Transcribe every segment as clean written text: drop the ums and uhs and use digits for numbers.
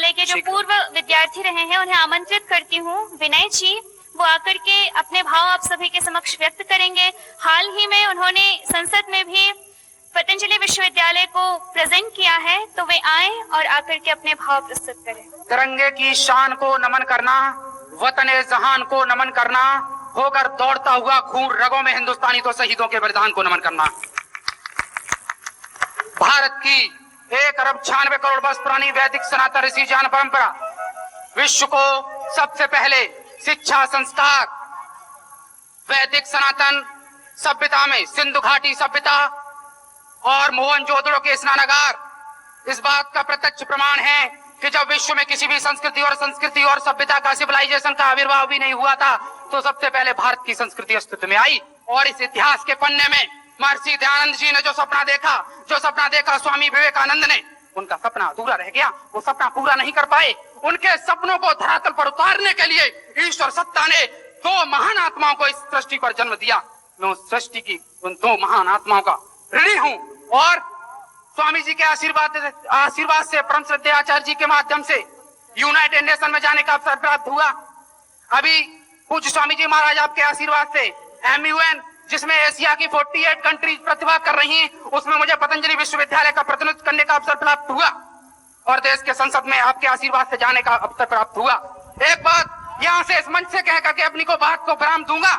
विश्वविद्यालय के जो पूर्व विद्यार्थी रहे हैं उन्हें आमंत्रित करती हूँ। विनय जी, वो आकर के अपने भाव आप सभी के समक्ष व्यक्त करेंगे। हाल ही में उन्होंने संसद में भी पतंजलि विश्वविद्यालय को प्रेजेंट किया है, तो वे आए और आकर के अपने भाव प्रस्तुत करें। तिरंगे की शान को नमन करना, वतने जहान को नमन करना, होकर दौड़ता हुआ खून रगों में हिंदुस्तानी तो शहीदों के बलिदान को नमन करना। भारत की 1 अरब 96 करोड़ वर्ष पुरानी वैदिक सनातन ऋषि ज्ञान परंपरा विश्व को सबसे पहले शिक्षा संस्कार वैदिक सनातन सभ्यता में सिंधु घाटी सभ्यता और मोहनजोदड़ो के स्नानागार इस बात का प्रत्यक्ष प्रमाण है कि जब विश्व में किसी भी संस्कृति और सभ्यता का सिविलाइजेशन का आविर्भाव भी नहीं हुआ था, तो सबसे पहले भारत की संस्कृति अस्तित्व में आई। और इस इतिहास के पन्ने में महर्षि दयानंद जी ने जो सपना देखा स्वामी विवेकानंद ने, उनका सपना अधूरा रह गया, वो सपना पूरा नहीं कर पाए। उनके सपनों को धरातल पर उतारने के लिए ईश्वर सत्ता ने 2 महान आत्माओं को इस सृष्टि पर जन्म दिया। मैं उस सृष्टि की उन 2 महान आत्माओं का ऋणी हूँ और स्वामी जी के आशीर्वाद से परम श्रद्धेय आचार्य जी के माध्यम से यूनाइटेड नेशन में जाने का अवसर प्राप्त हुआ। अभी पूज्य स्वामी जी महाराज आपके आशीर्वाद से MUN, जिसमें एशिया की 48 कंट्रीज प्रतिभा कर रही हैं, उसमें मुझे पतंजलि विश्वविद्यालय का प्रतिनिधित्व करने का अवसर प्राप्त हुआ और देश के संसद में आपके आशीर्वाद से जाने का अवसर प्राप्त हुआ। एक बात यहाँ से इस मंच से कह करके अपनी बात को विराम दूंगा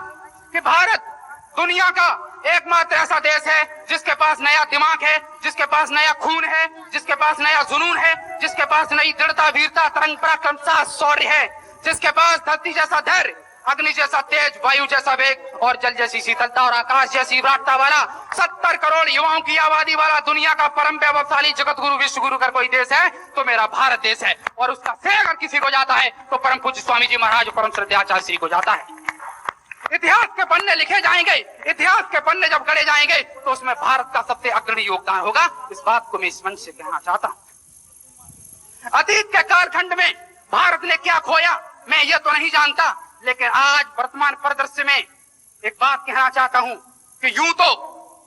कि भारत दुनिया का एकमात्र ऐसा देश है जिसके पास नया दिमाग है, जिसके पास नया खून है, जिसके पास नया जुनून है, जिसके पास नई दृढ़ता, वीरता, तरंग, पराक्रम, साहस, शौर्य है, जिसके पास धरती जैसा धैर्य, अग्नि जैसा तेज, वायु जैसा वेग और जल जैसी शीतलता और आकाश जैसी विराटता वाला 70 करोड़ युवाओं की आबादी वाला दुनिया का परम वैभवशाली जगत गुरु विश्व गुरु का कोई देश है तो मेरा भारत देश है। और उसका श्रेय अगर किसी को जाता है तो परम पूज्य स्वामी जी महाराज परम श्रद्धेय आचार्य श्री को जाता है। इतिहास के पन्ने लिखे जाएंगे, इतिहास के पन्ने जब गढ़े जाएंगे तो उसमें भारत का सबसे अग्रणी योगदान होगा। इस बात को मैं इस मंच से कहना चाहता हूं। अतीत के कालखंड में भारत ने क्या खोया मैं ये तो नहीं जानता, लेकिन आज वर्तमान परिदृश्य में एक बात कहना चाहता हूं कि यूं तो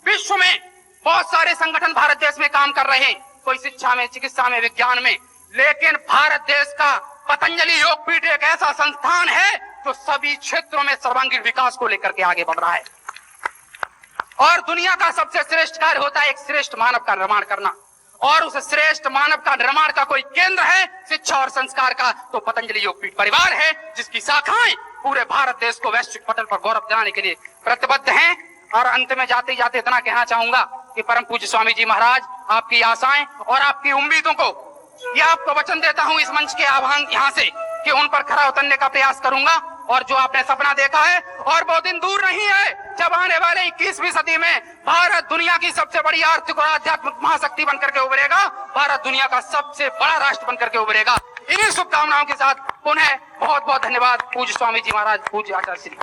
विश्व में बहुत सारे संगठन भारत देश में काम कर रहे हैं, कोई शिक्षा में, चिकित्सा में, विज्ञान में, लेकिन भारत देश का पतंजलि योगपीठ एक ऐसा संस्थान है जो सभी क्षेत्रों में सर्वांगीण विकास को लेकर के आगे बढ़ रहा है। और दुनिया का सबसे श्रेष्ठ कार्य होता है एक श्रेष्ठ मानव का निर्माण करना, और उस श्रेष्ठ मानव का निर्माण का कोई केंद्र है शिक्षा और संस्कार का, तो पतंजलि योगपीठ परिवार है जिसकी शाखाएं पूरे भारत देश को वैश्विक पटल पर गौरव दिलाने के लिए प्रतिबद्ध हैं। और अंत में जाते जाते इतना कहना चाहूंगा कि परम पूज्य स्वामी जी महाराज आपकी आशाएं और आपकी उम्मीदों को ये आपको वचन देता हूं इस मंच के आह्वान यहाँ से कि उन पर खरा उतरने का प्रयास करूंगा। और जो आपने सपना देखा है और बहुत दिन दूर नहीं है जब आने वाले 21वीं सदी में भारत दुनिया की सबसे बड़ी आर्थिक और आध्यात्मिक महाशक्ति बनकर के उभरेगा, भारत दुनिया का सबसे बड़ा राष्ट्र बनकर के उभरेगा। इन्हीं शुभकामनाओं के साथ पुनः बहुत बहुत धन्यवाद पूज्य स्वामी जी महाराज, पूज्य आचार्य श्री।